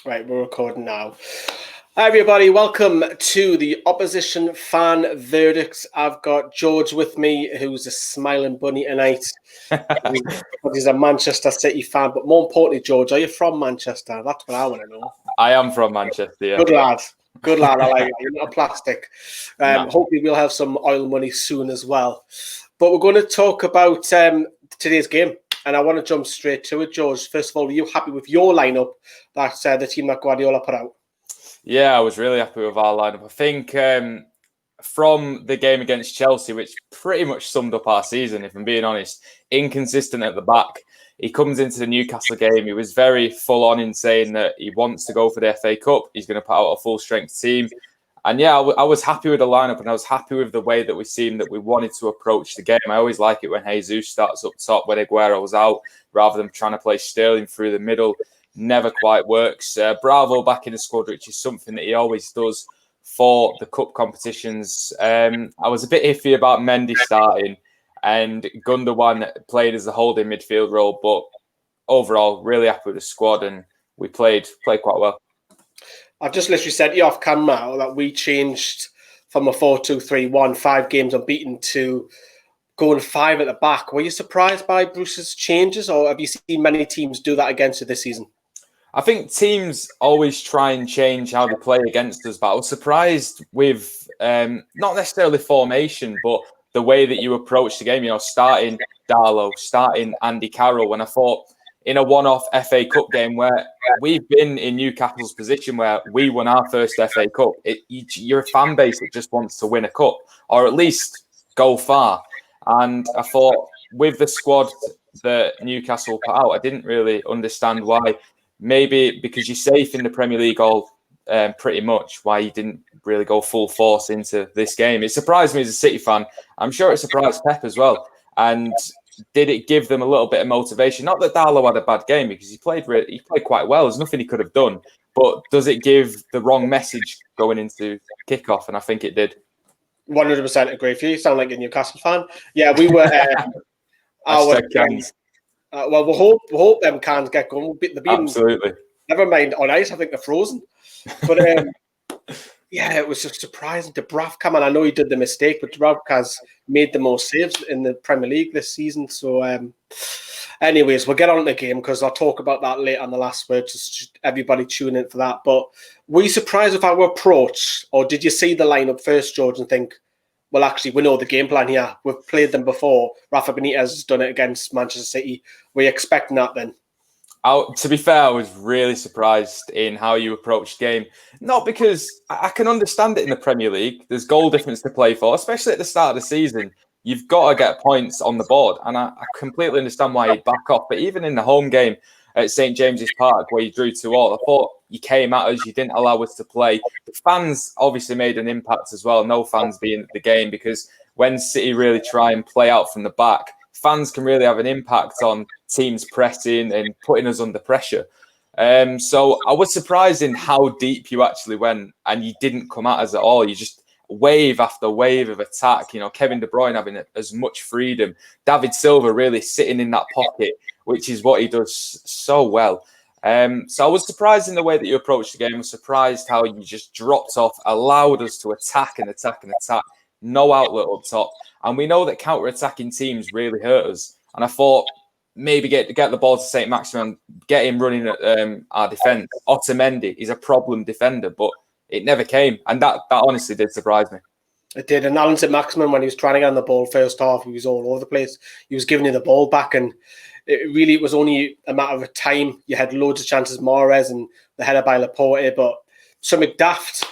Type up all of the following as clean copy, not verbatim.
Right, we're recording now. Hi everybody, welcome to the Opposition Fan Verdicts. I've got George with me, who's a smiling bunny tonight. He's a Manchester City fan, but more importantly, George, are you from Manchester? That's what I want to know. I am from Manchester, yeah. Good lad. Good lad, I like it. You're not plastic. No. Hopefully we'll have some oil money soon as well. But we're going to talk about today's game. And I want to jump straight to it, George. First of all, were you happy with your lineup that the team that Guardiola put out? Yeah, I was really happy with our lineup. I think from the game against Chelsea, which pretty much summed up our season, if I'm being honest, inconsistent at the back. He comes into the Newcastle game. He was very full on in saying that he wants to go for the FA Cup. He's going to put out a full strength team. And yeah, I was happy with the lineup, and I was happy with the way that we seemed that we wanted to approach the game. I always like it when Jesus starts up top when Aguero's out, rather than trying to play Sterling through the middle. Never quite works. Bravo back in the squad, which is something that he always does for the cup competitions. I was a bit iffy about Mendy starting, and Gundogan played as a holding midfield role, but overall, really happy with the squad, and we played quite well. I've just literally said to you off camera that we changed from a 4-2-3-1, 5 games unbeaten, to going 5 at the back. Were you surprised by Bruce's changes, or have you seen many teams do that against you this season? I think teams always try and change how they play against us, but I was surprised with not necessarily formation, but the way that you approach the game. You know, starting Darlow, starting Andy Carroll, when I thought in a one-off FA Cup game where we've been in Newcastle's position where we won our first FA Cup, you're a fan base that just wants to win a cup or at least go far. And I thought with the squad that Newcastle put out, I didn't really understand why. Maybe because you're safe in the Premier League pretty much, why you didn't really go full force into this game. It surprised me as a City fan. I'm sure it surprised Pep as well. And did it give them a little bit of motivation? Not that Darlow had a bad game, because he played quite well. There's nothing he could have done. But does it give the wrong message going into kickoff? And I think it did. 100% agree with you. You sound like a Newcastle fan. Yeah, we were. Well, we'll hope them cans get going. Absolutely. Never mind on ice. I think they're frozen. But yeah, it was just surprising. Dubravka, come on. I know he did the mistake, but Dubravka has made the most saves in the Premier League this season. So, anyways, we'll get on to the game because I'll talk about that later on the last word. Just everybody tune in for that. But were you surprised with our approach, or did you see the lineup first, George, and think, well, actually, we know the game plan here. We've played them before. Rafa Benitez has done it against Manchester City. Were you expecting that then? To be fair, I was really surprised in how you approached the game. Not because I can understand it in the Premier League. There's goal difference to play for, especially at the start of the season. You've got to get points on the board. And I completely understand why you back off. But even in the home game at St. James's Park, where you drew 2-2, I thought you came at us. You didn't allow us to play. The fans obviously made an impact as well. No fans being at the game, because when City really try and play out from the back, fans can really have an impact on teams pressing and putting us under pressure. So I was surprised in how deep you actually went, and you didn't come at us at all. You just wave after wave of attack. You know, Kevin De Bruyne having as much freedom, David Silva really sitting in that pocket, which is what he does so well. So I was surprised in the way that you approached the game. I was surprised how you just dropped off, allowed us to attack and attack and attack. No outlet up top. And we know that counter-attacking teams really hurt us. And I thought maybe get the ball to saint-maximin, get him running at our defence. Otamendi is a problem defender, but it never came. And that honestly did surprise me. It did. And Alan Saint-Maximin, when he was trying to get on the ball first half, he was all over the place. He was giving you the ball back, and it was only a matter of time. You had loads of chances, Mahrez and the header by Laporte, but something daft,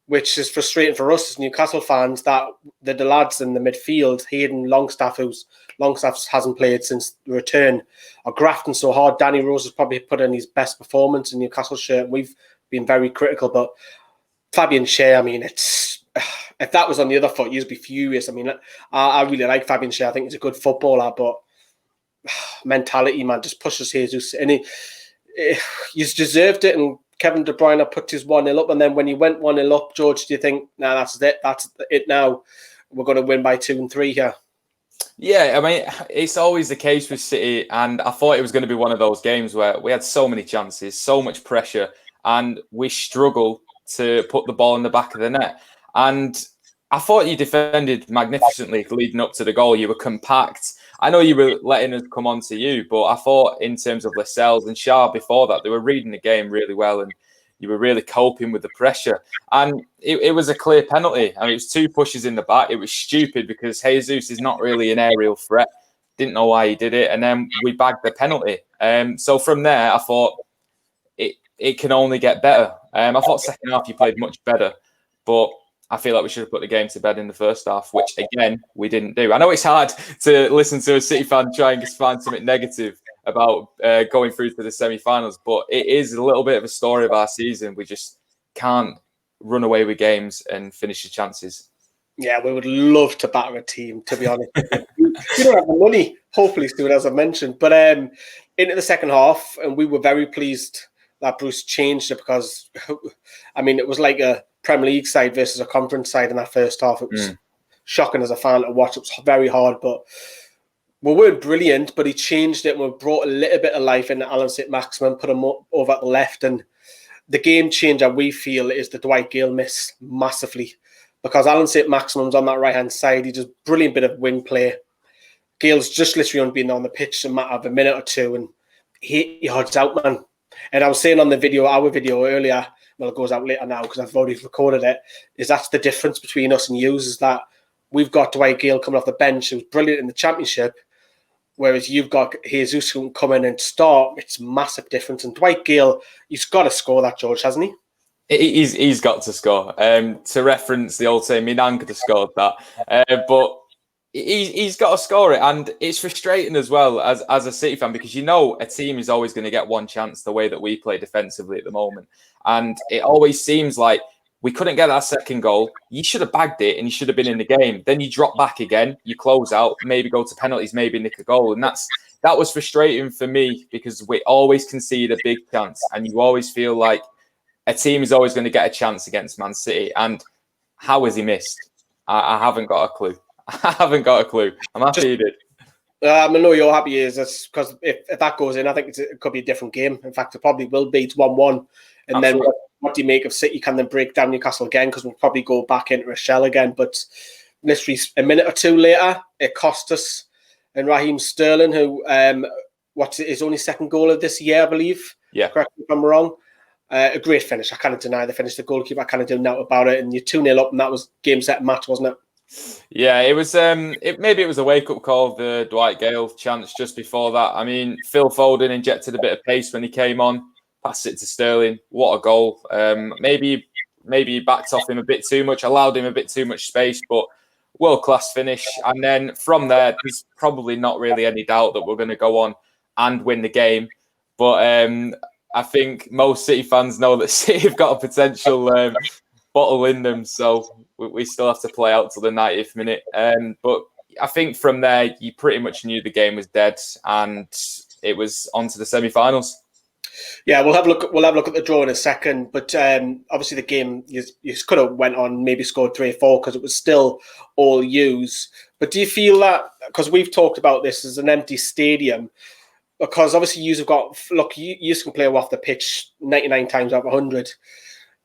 which is frustrating for us as Newcastle fans, that the lads in the midfield, Hayden, Longstaff hasn't played since the return, are grafting so hard. Danny Rose has probably put in his best performance in Newcastle shirt. We've been very critical, but Fabian Schär, I mean, if that was on the other foot, you'd be furious. I mean, I really like Fabian Schär. I think he's a good footballer, but mentality, man, just pushes Jesus. And he's deserved it, and Kevin De Bruyne put his 1-0 up, and then when he went 1-0 up, George, do you think, nah, that's it now, we're going to win by 2 and 3 here? Yeah, I mean, it's always the case with City, and I thought it was going to be one of those games where we had so many chances, so much pressure, and we struggle to put the ball in the back of the net. And I thought you defended magnificently leading up to the goal. You were compact. I know you were letting us come on to you, but I thought in terms of Lascelles and Shah before that, they were reading the game really well, and you were really coping with the pressure. And it was a clear penalty. I mean, it was 2 pushes in the back. It was stupid because Jesus is not really an aerial threat. Didn't know why he did it. And then we bagged the penalty. So from there, I thought it can only get better. I thought second half you played much better, but I feel like we should have put the game to bed in the first half, which, again, we didn't do. I know it's hard to listen to a City fan trying to find something negative about going through to the semi-finals, but it is a little bit of a story of our season. We just can't run away with games and finish the chances. Yeah, we would love to batter a team, to be honest. You don't have the money, hopefully, Stuart, as I mentioned. But into the second half, and we were very pleased that Bruce changed it because, I mean, it was like a Premier League side versus a conference side in that first half. It was shocking as a fan to watch. It was very hard, but we weren't brilliant, but he changed it and we brought a little bit of life into Alan Saint-Maximin, put him over at the left. And the game changer, we feel, is the Dwight Gale miss massively because Alan Saint-Maximin's on that right-hand side. He does brilliant bit of wing play. Gale's just literally on being on the pitch a matter of a minute or two, and he odds out, man. And I was saying on the video, our video earlier, well, it goes out later now because I've already recorded it, is that's the difference between us and yous, is that we've got Dwight Gale coming off the bench who's brilliant in the Championship, whereas you've got Jesus who can come in and start. It's a massive difference. And Dwight Gale, he's got to score that, George, hasn't he? He's got to score. To reference the old saying, Minan could have scored that. But he's got to score it. And it's frustrating as well as a City fan because you know a team is always going to get one chance the way that we play defensively at the moment. And it always seems like we couldn't get that second goal. You should have bagged it and you should have been in the game. Then you drop back again, you close out, maybe go to penalties, maybe nick a goal. And that was frustrating for me because we always concede a big chance and you always feel like a team is always going to get a chance against Man City. And how has he missed? I haven't got a clue. I haven't got a clue. I'm happy he did. I know you're happy is because if that goes in, I think it could be a different game. In fact, it probably will be. It's 1-1. And Absolutely. Then what do you make of City? Can then break down Newcastle again? Because we'll probably go back into a shell again. But literally a minute or two later, it cost us. And Raheem Sterling, who what's his only second goal of this year, I believe. Yeah. Correct me if I'm wrong. A great finish. I cannot deny the finish. The goalkeeper, I cannot do nothing about it. And you're 2-0 up, and that was game, set, match, wasn't it? Yeah, it was. Maybe it was a wake-up call, the Dwight Gale chance just before that. I mean, Phil Foden injected a bit of pace when he came on, passed it to Sterling. What a goal! Maybe he backed off him a bit too much, allowed him a bit too much space, but world-class finish. And then from there, there's probably not really any doubt that we're going to go on and win the game. But I think most City fans know that City have got a potential bottle in them, so we still have to play out till the 90th minute. But I think from there, you pretty much knew the game was dead, and it was on to the semi-finals. Yeah, we'll have a look at the draw in a second. But obviously, the game you could have went on, maybe scored 3 or 4 because it was still all yous. But do you feel that because we've talked about this as an empty stadium? Because obviously, you can play off the pitch 99 times out of 100.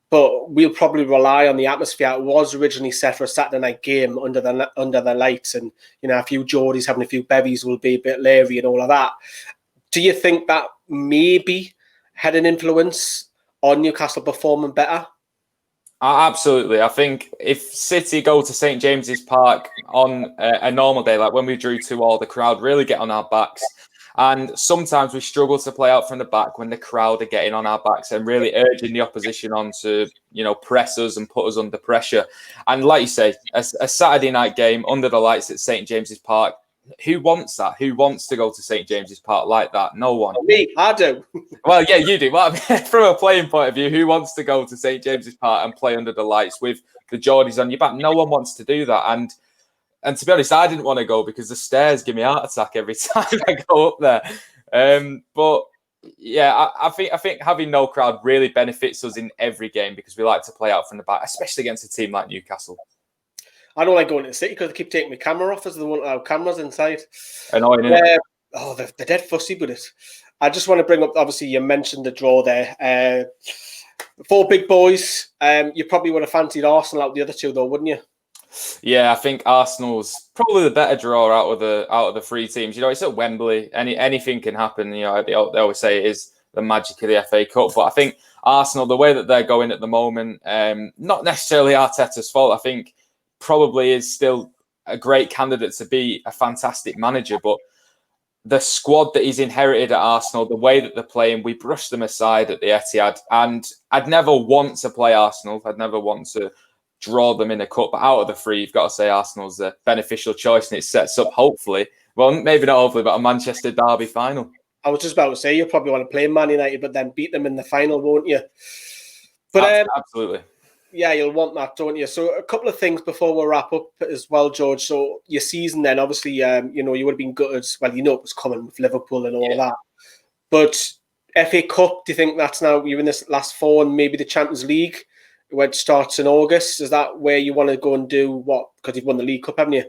But we'll probably rely on the atmosphere. It was originally set for a Saturday night game under the lights, and a few Geordies having a few bevies will be a bit leery and all of that. Do you think that maybe had an influence on Newcastle performing better? Absolutely. I think if City go to St James's Park on a normal day, like when we drew 2-2, the crowd really get on our backs. And sometimes we struggle to play out from the back when the crowd are getting on our backs and really urging the opposition on to, press us and put us under pressure. And like you say, a Saturday night game under the lights at St James's Park, who wants that? Who wants to go to St James's Park like that? No one. Me, I do. Well, yeah, you do. Well, I mean, from a playing point of view, who wants to go to St James's Park and play under the lights with the Geordies on your back? No one wants to do that. And to be honest, I didn't want to go because the stairs give me a heart attack every time I go up there. But yeah, I think having no crowd really benefits us in every game because we like to play out from the back, especially against a team like Newcastle. I don't like going to the City because they keep taking my camera off as they want to have cameras inside. Annoying, isn't it? They're dead fussy with it. I just want to bring up, obviously, you mentioned the draw there. Four big boys. You probably would have fancied Arsenal out of the other two, though, wouldn't you? Yeah, I think Arsenal's probably the better draw out of the three teams. It's at Wembley. Anything can happen. They always say it is the magic of the FA Cup. But I think Arsenal, the way that they're going at the moment, not necessarily Arteta's fault. I think probably is still a great candidate to be a fantastic manager. But the squad that he's inherited at Arsenal, the way that they're playing, we brushed them aside at the Etihad. And I'd never want to play Arsenal. I'd never want to draw them in a cup. But out of the three, you've got to say Arsenal's a beneficial choice, and it sets up, hopefully, well, maybe not hopefully, but a Manchester derby final. I was just about to say, you probably want to play Man United, but then beat them in the final, won't you? But absolutely. Yeah, you'll want that, don't you? So a couple of things before we wrap up as well, George. So your season then, obviously, you would have been gutted. Well, it was coming with Liverpool and all that. But FA Cup, do you think that's now, you're in this last four, and maybe the Champions League, which starts in August? Is that where you want to go and do what? Because you've won the League Cup, haven't you?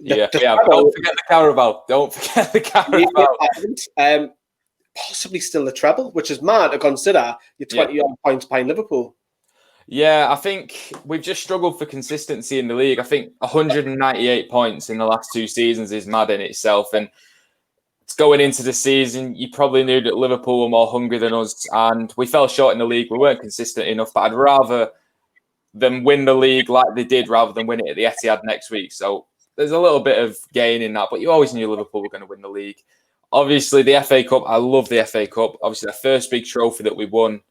Don't forget the Carabao. Don't forget the Carabao. Possibly still the treble, which is mad to consider. You're 20 odd points behind Liverpool. Yeah, I think we've just struggled for consistency in the league. I think 198 points in the last two seasons is mad in itself. And it's going into the season, you probably knew that Liverpool were more hungry than us, and we fell short in the league. We weren't consistent enough, but I'd rather them win the league like they did rather than win it at the Etihad next week. So there's a little bit of gain in that, but you always knew Liverpool were going to win the league. Obviously, the FA Cup, I love the FA Cup. Obviously, the first big trophy that we won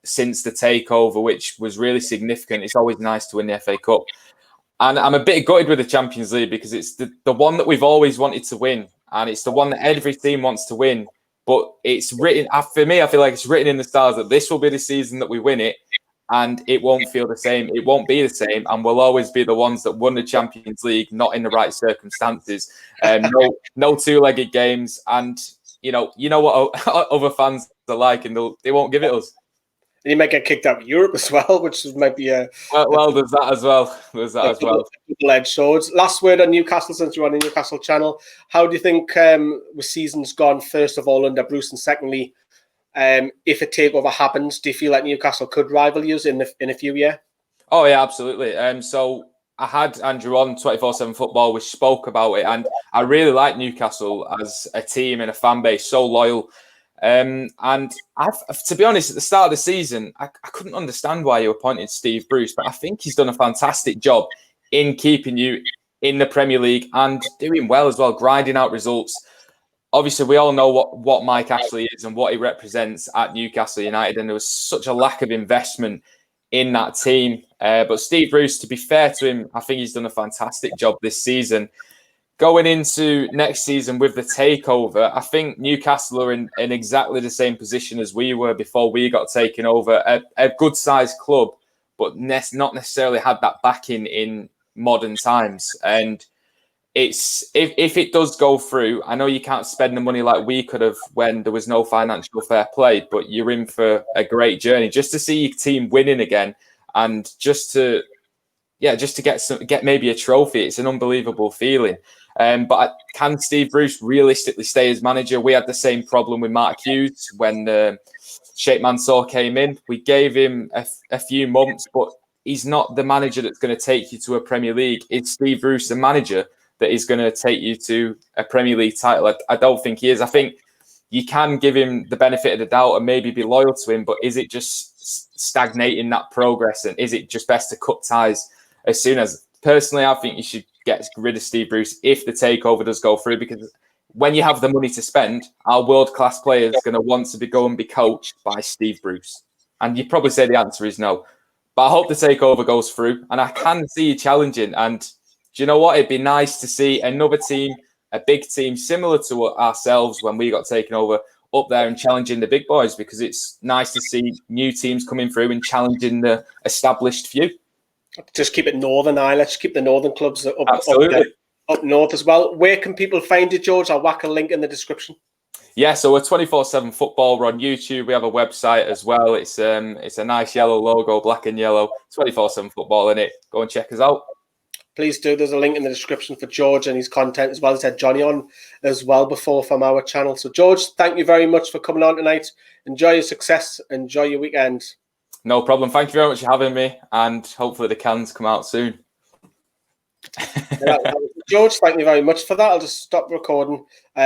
since the takeover, which was really significant. It's always nice to win the FA Cup. And I'm a bit gutted with the Champions League because it's the one that we've always wanted to win. And it's the one that every team wants to win. But it's written, for me, I feel like it's written in the stars that this will be the season that we win it. And it won't feel the same. It won't be the same. And we'll always be the ones that won the Champions League, not in the right circumstances. No two-legged games. And, you know what other fans are like, and they won't give it us. And you might get kicked out of Europe as well, which might be a... Well, there's that as well. Double-edged swords. Last word on Newcastle, since you're on the Newcastle channel. How do you think the season's gone, first of all, under Bruce, and secondly, if a takeover happens, do you feel like Newcastle could rival you in a few years? Oh, yeah, absolutely. So I had Andrew on 24/7 Football. We spoke about it, and I really like Newcastle as a team and a fan base, so loyal. And to be honest, at the start of the season, I couldn't understand why you appointed Steve Bruce, but I think he's done a fantastic job in keeping you in the Premier League and doing well as well, grinding out results. Obviously, we all know what Mike Ashley is and what he represents at Newcastle United, and there was such a lack of investment in that team. But Steve Bruce, to be fair to him, I think he's done a fantastic job this season. Going into next season with the takeover, I think Newcastle are in exactly the same position as we were before we got taken over. A good-sized club, but not necessarily had that backing in modern times. And it's if it does go through, I know you can't spend the money like we could have when there was no financial fair play, but you're in for a great journey. Just to see your team winning again, and just to get maybe a trophy, it's an unbelievable feeling. But can Steve Bruce realistically stay as manager? We had the same problem with Mark Hughes when Sheikh Mansour came in. We gave him a few months, but he's not the manager that's going to take you to a Premier League. It's Steve Bruce, the manager, that is going to take you to a Premier League title. I don't think he is. I think you can give him the benefit of the doubt and maybe be loyal to him, but is it just stagnating that progress? And is it just best to cut ties as soon as? Personally, I think you should get rid of Steve Bruce if the takeover does go through, because when you have the money to spend, our world-class players are going to want to go and be coached by Steve Bruce. And you'd probably say the answer is no. But I hope the takeover goes through, and I can see you challenging. And do you know what? It'd be nice to see another team, a big team similar to ourselves when we got taken over, up there and challenging the big boys, because it's nice to see new teams coming through and challenging the established few. Just keep it northern, let's keep the northern clubs up north as well. Where can people find you, George? I'll whack a link in the description. Yeah, so we're 24/7 Football. We're on YouTube. We have a website as well. It's a nice yellow logo, black and yellow. 24/7 Football in it. Go and check us out. Please do. There's a link in the description for George and his content, as well as had Johnny on as well before from our channel. So, George, thank you very much for coming on tonight. Enjoy your success. Enjoy your weekend. No problem. Thank you very much for having me, and hopefully the cans come out soon. George, thank you very much for that. I'll just stop recording.